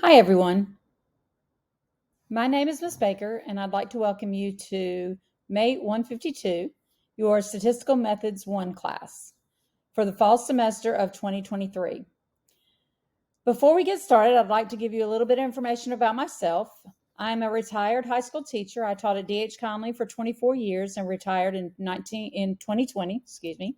Hi, everyone. My name is Ms. Baker, and I'd like to welcome you to May 152, your Statistical Methods 1 class for the fall semester of 2023. Before we get started, I'd like to give you a little bit of information about myself. I'm a retired high school teacher. I taught at D.H. Conley for 24 years and retired in 2020.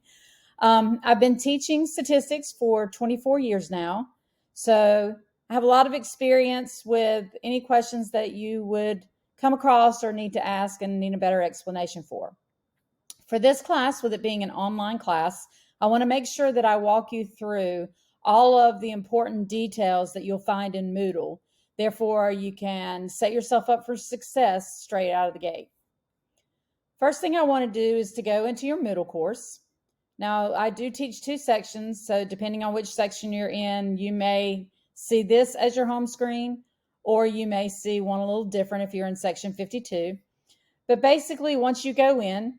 I've been teaching statistics for 24 years now, so I have a lot of experience with any questions that you would come across or need to ask and need a better explanation for. For this class, with it being an online class, I want to make sure that I walk you through all of the important details that you'll find in Moodle. Therefore, you can set yourself up for success straight out of the gate. First thing I want to do is to go into your Moodle course. Now, I do teach two sections, so depending on which section you're in, you may see this as your home screen, or you may see one a little different if you're in section 52. But basically, once you go in,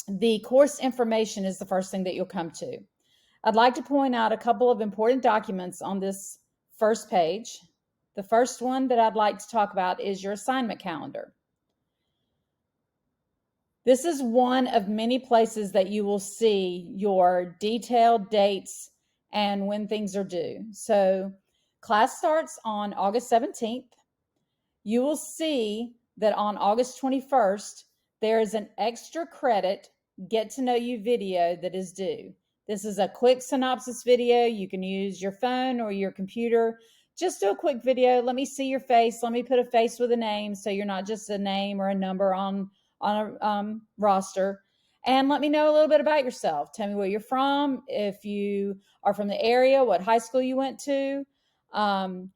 the course information is the first thing that you'll come to. I'd like to point out a couple of important documents on this first page. The first one that I'd like to talk about is your assignment calendar. This is one of many places that you will see your detailed dates and when things are due. So class starts on August 17th. You will see that on August 21st, there is an extra credit get to know you video that is due. This is a quick synopsis video. You can use your phone or your computer. Just do a quick video. Let me see your face. Let me put a face with a name so you're not just a name or a number on a roster. And let me know a little bit about yourself. Tell me where you're from. If you are from the area, what high school you went to,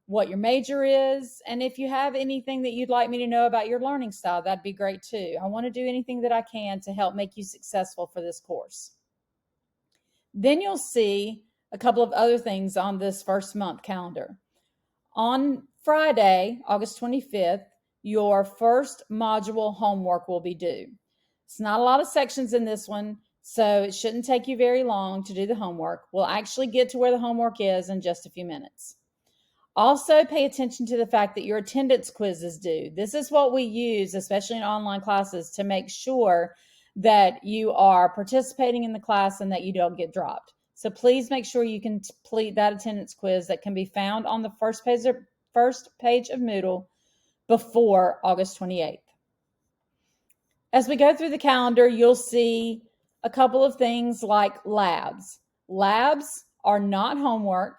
what your major is, and if you have anything that you'd like me to know about your learning style, that'd be great too. I want to do anything that I can to help make you successful for this course. Then you'll see a couple of other things on this first month calendar. On Friday, August 25th, your first module homework will be due. It's not a lot of sections in this one, so it shouldn't take you very long to do the homework. We'll actually get to where the homework is in just a few minutes. Also, pay attention to the fact that your attendance quiz is due. This is what we use, especially in online classes, to make sure that you are participating in the class and that you don't get dropped. So please make sure you complete that attendance quiz that can be found on the first page of Moodle before August 28th. As we go through the calendar, you'll see a couple of things like labs. Labs are not homework.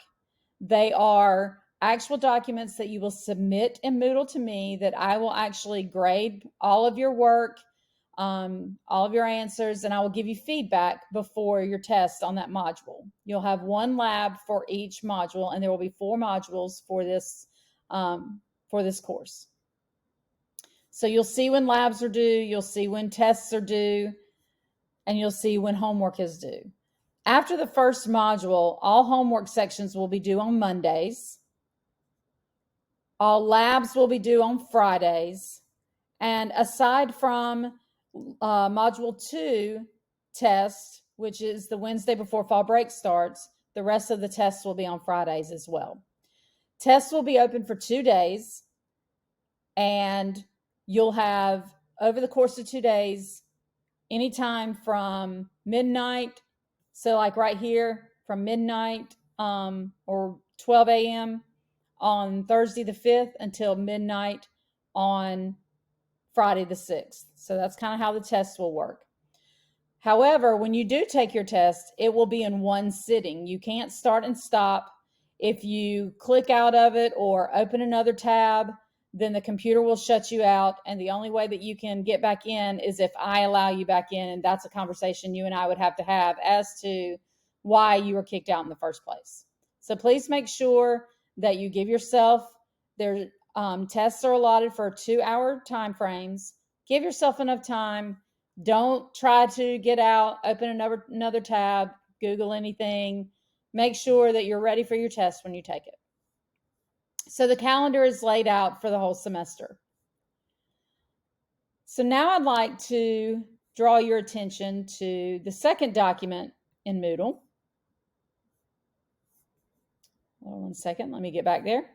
They are actual documents that you will submit in Moodle to me that I will actually grade all of your work, all of your answers, and I will give you feedback before your test on that module. You'll have one lab for each module, and there will be 4 modules for this course. So you'll see when labs are due, you'll see when tests are due, and you'll see when homework is due. After the first module, all homework sections will be due on Mondays. All labs will be due on Fridays. And aside from Module 2 test, which is the Wednesday before fall break starts, the rest of the tests will be on Fridays as well. Tests will be open for 2 days, and you'll have, over the course of 2 days, anytime from midnight, so like right here, from midnight or 12 a.m. on Thursday the 5th until midnight on Friday the 6th. So that's kind of how the tests will work. However, when you do take your test, it will be in one sitting. You can't start and stop. If you click out of it or open another tab, then the computer will shut you out. And the only way that you can get back in is if I allow you back in. And that's a conversation you and I would have to have as to why you were kicked out in the first place. So please make sure that you give yourself, their tests are allotted for 2-hour time frames. Give yourself enough time. Don't try to get out, open another tab, Google anything. Make sure that you're ready for your test when you take it. So the calendar is laid out for the whole semester. So now I'd like to draw your attention to the second document in Moodle. Hold on one second, let me get back there.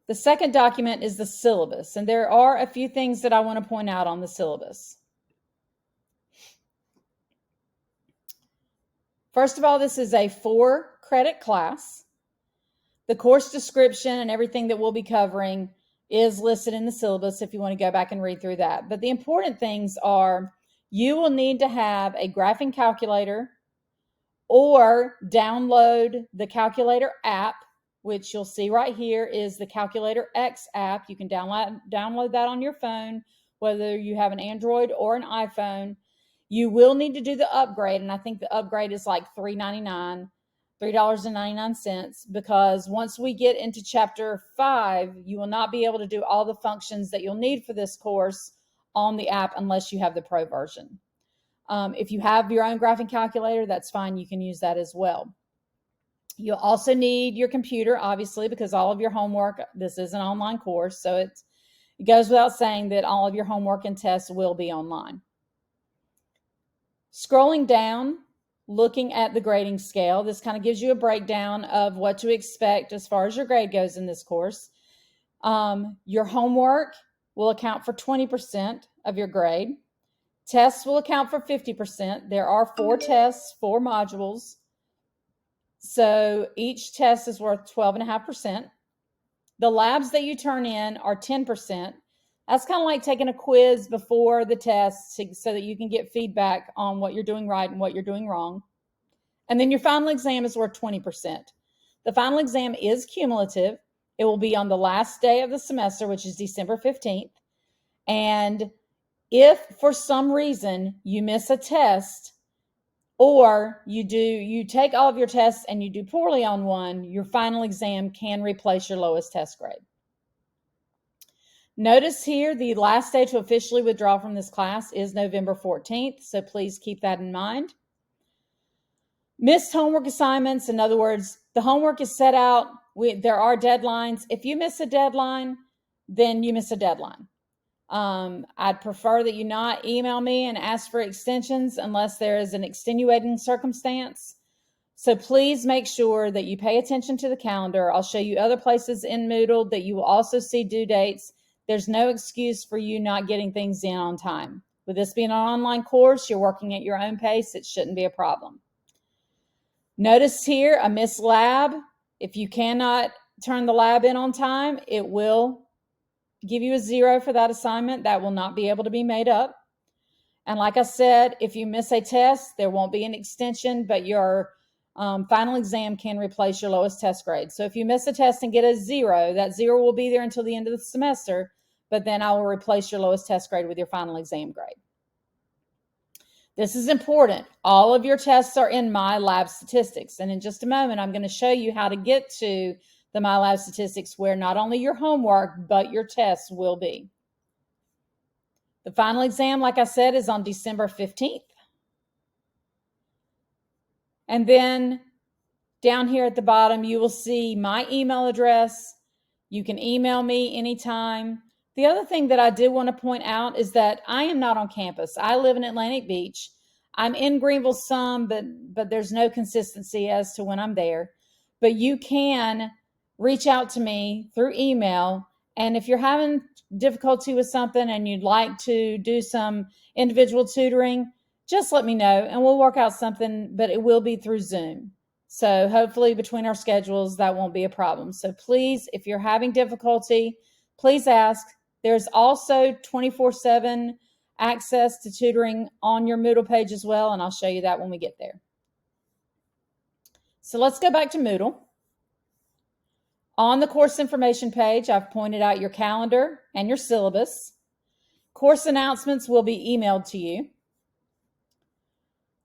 The second document is the syllabus, and there are a few things that I want to point out on the syllabus. First of all, this is a 4-credit class. The course description and everything that we'll be covering is listed in the syllabus if you want to go back and read through that. But the important things are you will need to have a graphing calculator or download the calculator app, which you'll see right here is the Calculator X app. You can download that on your phone, whether you have an Android or an iPhone. You will need to do the upgrade, and I think the upgrade is like $3.99, because once we get into chapter 5, you will not be able to do all the functions that you'll need for this course on the app unless you have the pro version. If you have your own graphing calculator, that's fine. You can use that as well. You'll also need your computer, obviously, because all of your homework, this is an online course, so it goes without saying that all of your homework and tests will be online. Scrolling down, looking at the grading scale, this kind of gives you a breakdown of what to expect as far as your grade goes in this course. Your homework will account for 20% of your grade. Tests will account for 50%. There are 4 tests, 4 modules. So each test is worth 12.5%. The labs that you turn in are 10%. That's kind of like taking a quiz before the test so that you can get feedback on what you're doing right and what you're doing wrong. And then your final exam is worth 20%. The final exam is cumulative. It will be on the last day of the semester, which is December 15th. And if for some reason you miss a test, or you take all of your tests and you do poorly on one, your final exam can replace your lowest test grade. Notice here the last day to officially withdraw from this class is November 14th, so please keep that in mind. Missed homework assignments, in other words, the homework is set out. There are deadlines. If you miss a deadline, then you miss a deadline. I'd prefer that you not email me and ask for extensions unless there is an extenuating circumstance. So please make sure that you pay attention to the calendar. I'll show you other places in Moodle that you will also see due dates. There's no excuse for you not getting things in on time. With this being an online course, you're working at your own pace. It shouldn't be a problem. Notice here a missed lab. If you cannot turn the lab in on time, it will give you a 0 for that assignment. That will not be able to be made up. And like I said, if you miss a test, there won't be an extension, but your final exam can replace your lowest test grade. So if you miss a test and get a 0, that 0 will be there until the end of the semester, but then I will replace your lowest test grade with your final exam grade. This is important. All of your tests are in My Lab Statistics. And in just a moment, I'm going to show you how to get to the My Lab Statistics where not only your homework, but your tests will be. The final exam, like I said, is on December 15th. And then down here at the bottom, you will see my email address. You can email me anytime. The other thing that I did want to point out is that I am not on campus. I live in Atlantic Beach. I'm in Greenville some, but there's no consistency as to when I'm there. But you can reach out to me through email. And if you're having difficulty with something and you'd like to do some individual tutoring, just let me know and we'll work out something, but it will be through Zoom. So hopefully between our schedules, that won't be a problem. So please, if you're having difficulty, please ask. There's also 24/7 access to tutoring on your Moodle page as well, and I'll show you that when we get there. So let's go back to Moodle. On the course information page, I've pointed out your calendar and your syllabus. Course announcements will be emailed to you.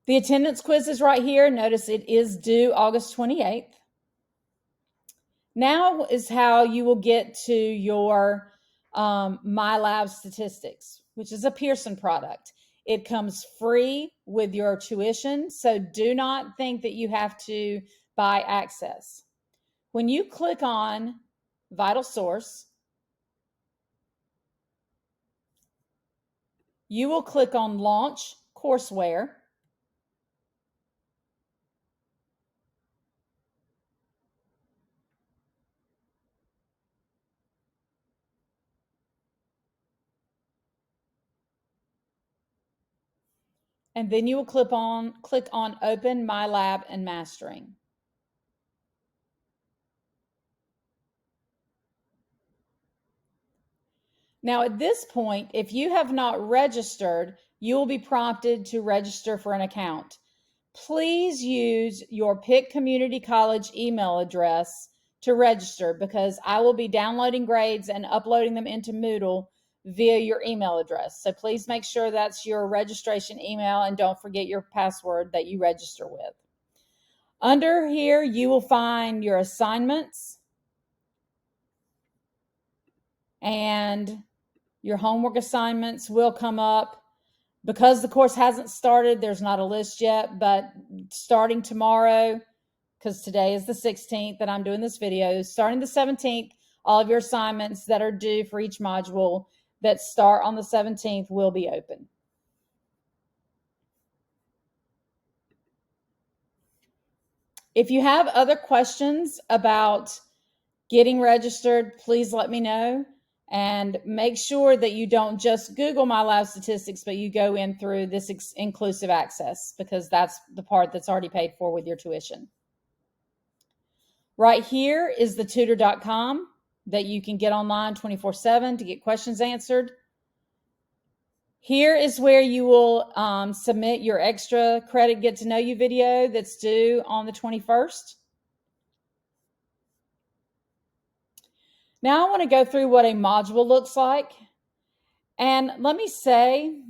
The attendance quiz is right here. Notice it is due August 28th. Now is how you will get to your My Lab Statistics, which is a Pearson product. It comes free with your tuition, so do not think that you have to buy access. When you click on Vital Source, you will click on Launch Courseware. and then you will click on Open My Lab and Mastering. Now at this point, if you have not registered, you will be prompted to register for an account. Please use your Pick Community College email address to register, because I will be downloading grades and uploading them into Moodle via your email address. So please make sure that's your registration email, and don't forget your password that you register with. Under here, you will find your assignments and your homework assignments will come up. Because the course hasn't started, there's not a list yet, but starting tomorrow, because today is the 16th that I'm doing this video, starting the 17th, all of your assignments that are due for each module that start on the 17th will be open. If you have other questions about getting registered, please let me know. And make sure that you don't just Google My Lab Statistics, but you go in through this inclusive access, because that's the part that's already paid for with your tuition. Right here is the tutor.com that you can get online 24/7 to get questions answered. Here is where you will submit your extra credit Get to Know You video that's due on the 21st. Now I want to go through what a module looks like. And let me say,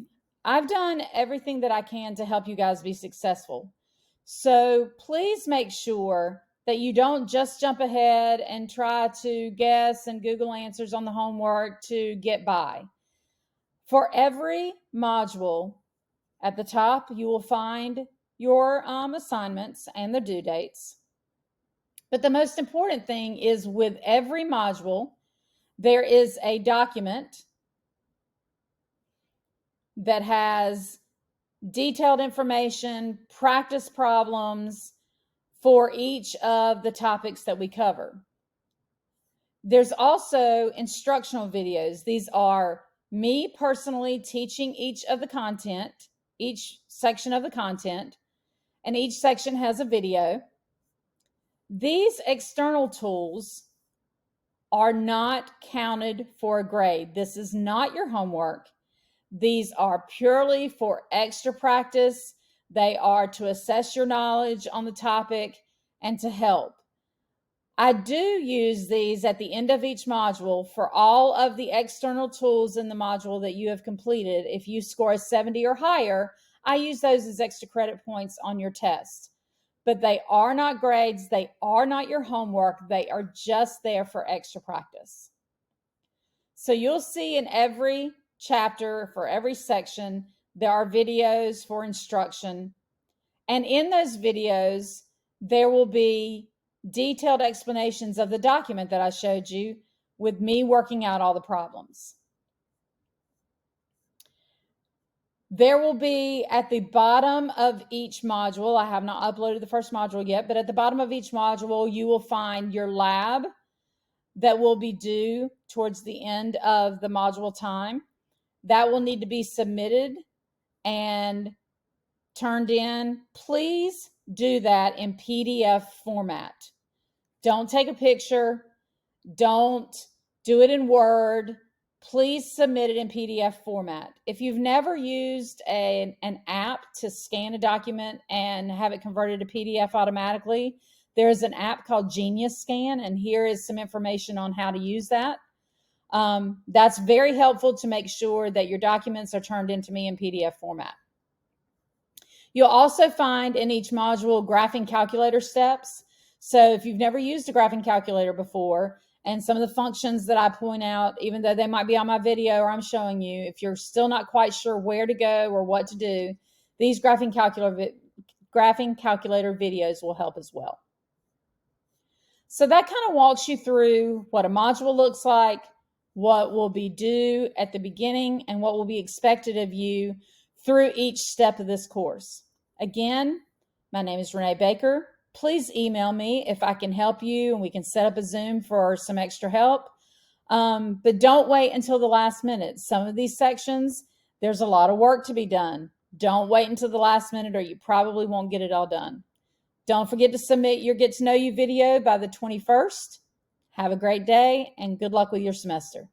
I've done everything that I can to help you guys be successful. So please make sure that you don't just jump ahead and try to guess and Google answers on the homework to get by. For every module, at the top, you will find your assignments and the due dates. But the most important thing is, with every module, there is a document that has detailed information, practice problems for each of the topics that we cover. There's also instructional videos. These are me personally teaching each of the content, each section of the content, and each section has a video. These external tools are not counted for a grade. This is not your homework. These are purely for extra practice. They are to assess your knowledge on the topic and to help. I do use these at the end of each module for all of the external tools in the module that you have completed. If you score a 70 or higher, I use those as extra credit points on your test. But they are not grades. They are not your homework. They are just there for extra practice. So you'll see in every chapter, for every section, there are videos for instruction. And in those videos, there will be detailed explanations of the document that I showed you, with me working out all the problems. There will be at the bottom of each module, I have not uploaded the first module yet, but at the bottom of each module, you will find your lab that will be due towards the end of the module time. That will need to be submitted and turned in. Please do that in PDF format. Don't take a picture. Don't do it in Word. Please submit it in PDF format. If you've never used an app to scan a document and have it converted to PDF automatically, there's an app called Genius Scan, and here is some information on how to use that. That's very helpful to make sure that your documents are turned into me in PDF format. You'll also find in each module graphing calculator steps. So if you've never used a graphing calculator before, and some of the functions that I point out, even though they might be on my video or I'm showing you, if you're still not quite sure where to go or what to do, these graphing calculator videos will help as well. So that kind of walks you through what a module looks like, what will be due at the beginning, and what will be expected of you through each step of this course. Again, my name is Renee Baker. Please email me if I can help you, and we can set up a Zoom for some extra help. But don't wait until the last minute. Some of these sections, there's a lot of work to be done. Don't wait until the last minute or you probably won't get it all done. Don't forget to submit your Get to Know You video by the 21st. Have a great day and good luck with your semester.